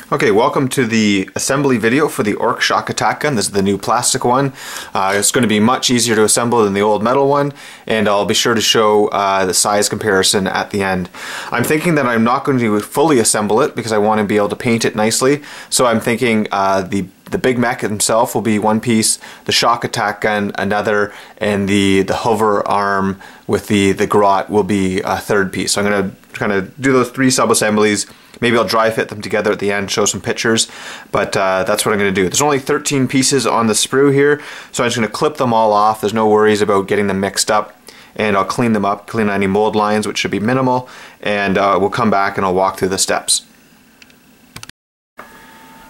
Okay, welcome to the assembly video for the Ork Shokk Attack Gun. This is the new plastic one. It's going to be much easier to assemble than the old metal one, and I'll be sure to show the size comparison at the end. I'm thinking that I'm not going to fully assemble it because I want to be able to paint it nicely, so I'm thinking the Big Mek himself will be one piece, the Shokk Attack Gun another, and the hover arm with the Grot will be a third piece. So I'm going to kind of do those three sub-assemblies. Maybe I'll dry fit them together at the end, show some pictures, but that's what I'm going to do. There's only 13 pieces on the sprue here, so I'm just going to clip them all off. There's no worries about getting them mixed up, and I'll clean them up, clean any mold lines, which should be minimal, and we'll come back and I'll walk through the steps.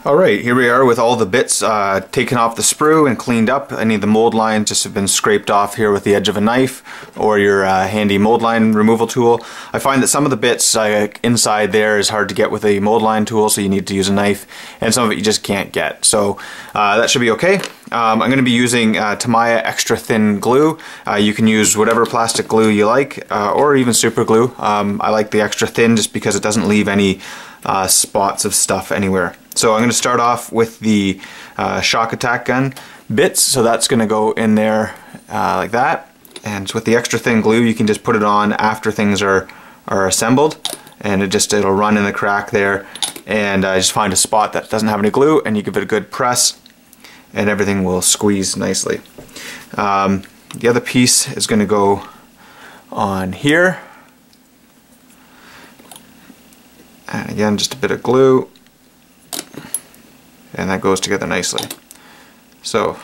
Alright, here we are with all the bits taken off the sprue and cleaned up. Any of the mold lines just have been scraped off here with the edge of a knife or your handy mold line removal tool. I find that some of the bits inside there is hard to get with a mold line tool, so you need to use a knife, and some of it you just can't get. So that should be okay. I'm going to be using Tamiya extra thin glue. You can use whatever plastic glue you like, or even super glue. I like the extra thin just because it doesn't leave any spots of stuff anywhere. So I'm going to start off with the Shokk Attack Gun bits, so that's going to go in there like that. And with the extra thin glue, you can just put it on after things are assembled, and it'll run in the crack there. And just find a spot that doesn't have any glue, and you give it a good press, and everything will squeeze nicely. The other piece is going to go on here, and again, just a bit of glue. And that goes together nicely. So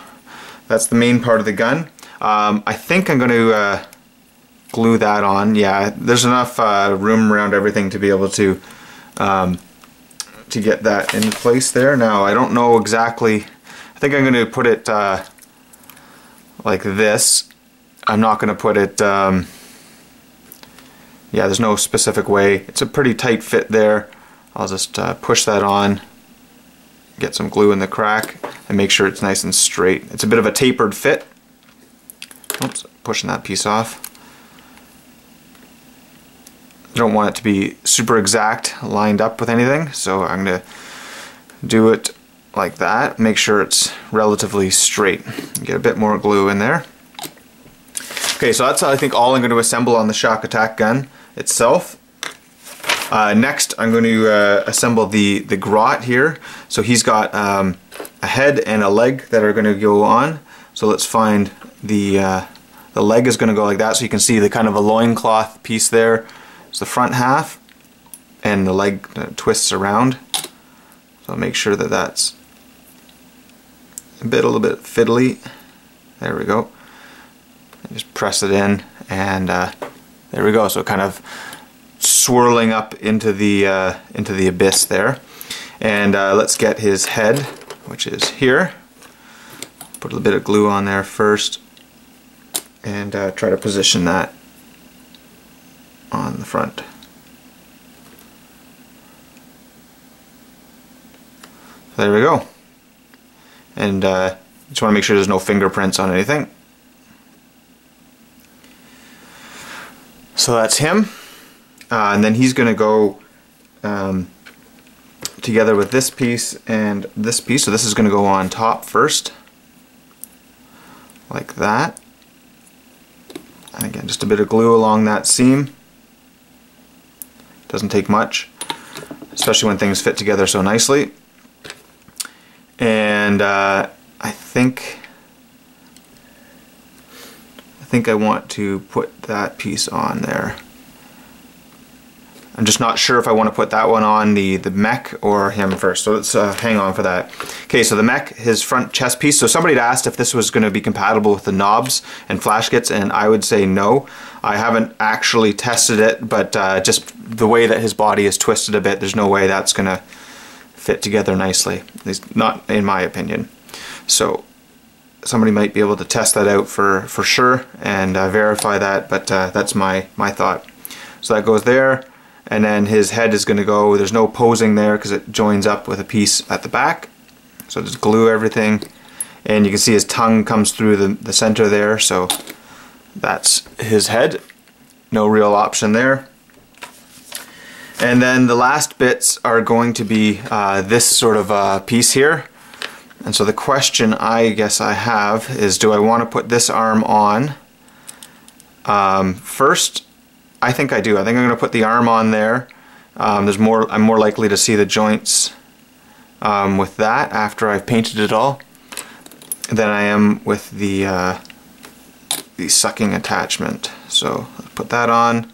that's the main part of the gun. I think I'm going to glue that on. Yeah, there's enough room around everything to be able to get that in place there. Now I don't know exactly. I think I'm going to put it like this. I'm not going to put it. Yeah, there's no specific way. It's a pretty tight fit there. I'll just push that on. Get some glue in the crack and make sure it's nice and straight. It's a bit of a tapered fit. Oops, pushing that piece off. I don't want it to be super exact lined up with anything, so I'm going to do it like that. Make sure it's relatively straight. Get a bit more glue in there. Okay, so that's I think all I'm going to assemble on the Shokk Attack Gun itself. Next, I'm going to assemble the Grot here. So he's got a head and a leg that are going to go on. So let's find the leg is going to go like that. So you can see the kind of a loincloth piece there. It's the front half, and the leg twists around. So make sure that that's a little bit fiddly. There we go. And just press it in, and there we go. So kind of swirling up into the abyss there. And let's get his head, which is here. Put a little bit of glue on there first, and try to position that on the front. There we go. And just want to make sure there's no fingerprints on anything. So that's him. And then he's going to go together with this piece and this piece. So this is going to go on top first, like that. And again, just a bit of glue along that seam. Doesn't take much, especially when things fit together so nicely. And I think I want to put that piece on there. I'm just not sure if I want to put that one on the Mek or him first, so let's hang on for that. Okay, so the Mek, his front chest piece. So somebody had asked if this was going to be compatible with the knobs and flash kits, and I would say no. I haven't actually tested it, but just the way that his body is twisted a bit, there's no way that's going to fit together nicely. At least not in my opinion. So somebody might be able to test that out for sure and verify that, but that's my thought. So that goes there. And then his head is going to go, there's no posing there because it joins up with a piece at the back. So just glue everything. And you can see his tongue comes through the center there, so that's his head. No real option there. And then the last bits are going to be this sort of piece here. And so the question I guess I have is, do I want to put this arm on first? I think I do. I think I'm going to put the arm on there. I'm more likely to see the joints with that after I've painted it all than I am with the sucking attachment. So let's put that on.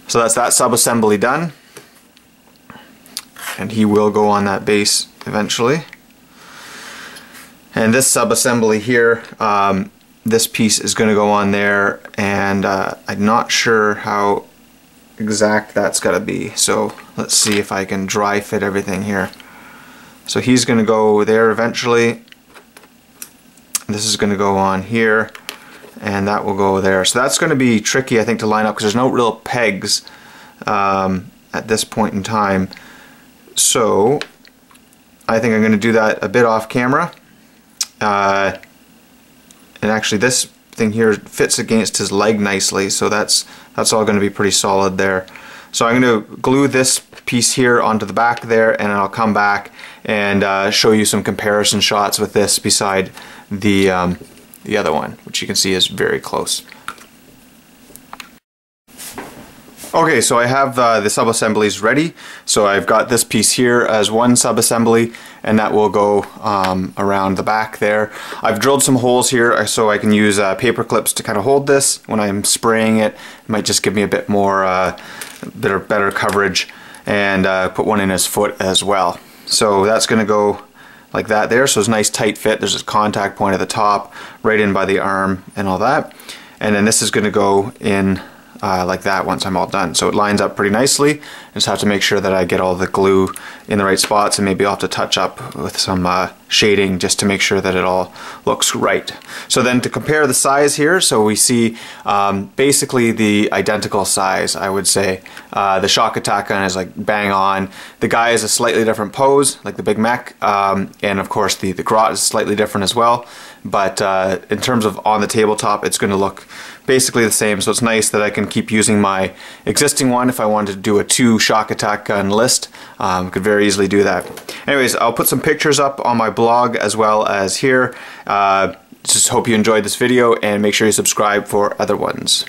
So that's that sub-assembly done. And he will go on that base eventually. And this sub-assembly here, this piece is going to go on there, and I'm not sure how exact that's got to be. So let's see if I can dry fit everything here. So he's going to go there eventually. This is going to go on here, and that will go there. So that's going to be tricky, I think, to line up because there's no real pegs at this point in time. So I think I'm going to do that a bit off camera. And actually this thing here fits against his leg nicely, so that's all going to be pretty solid there. So I'm going to glue this piece here onto the back there, and I'll come back and show you some comparison shots with this beside the other one, which you can see is very close. Okay, so I have the sub-assemblies ready. So I've got this piece here as one sub-assembly, and that will go around the back there. I've drilled some holes here so I can use paper clips to kind of hold this. When I'm spraying it, it might just give me a bit more, better coverage, and put one in his foot as well. So that's going to go like that there. So it's a nice tight fit. There's a contact point at the top, right in by the arm and all that. And then this is going to go in like that once I'm all done. So it lines up pretty nicely. I just have to make sure that I get all the glue in the right spots, and maybe I'll have to touch up with some shading just to make sure that it all looks right. So then to compare the size here, so we see basically the identical size, I would say. The Shokk Attack Gun is like bang on. The guy is a slightly different pose, like the Big Mek, and of course the Grot is slightly different as well. But in terms of on the tabletop, it's going to look basically the same. So it's nice that I can keep using my existing one if I wanted to do a 2 Shokk Attack Gun list. I could very easily do that. Anyways, I'll put some pictures up on my blog as well as here. Just hope you enjoyed this video, and make sure you subscribe for other ones.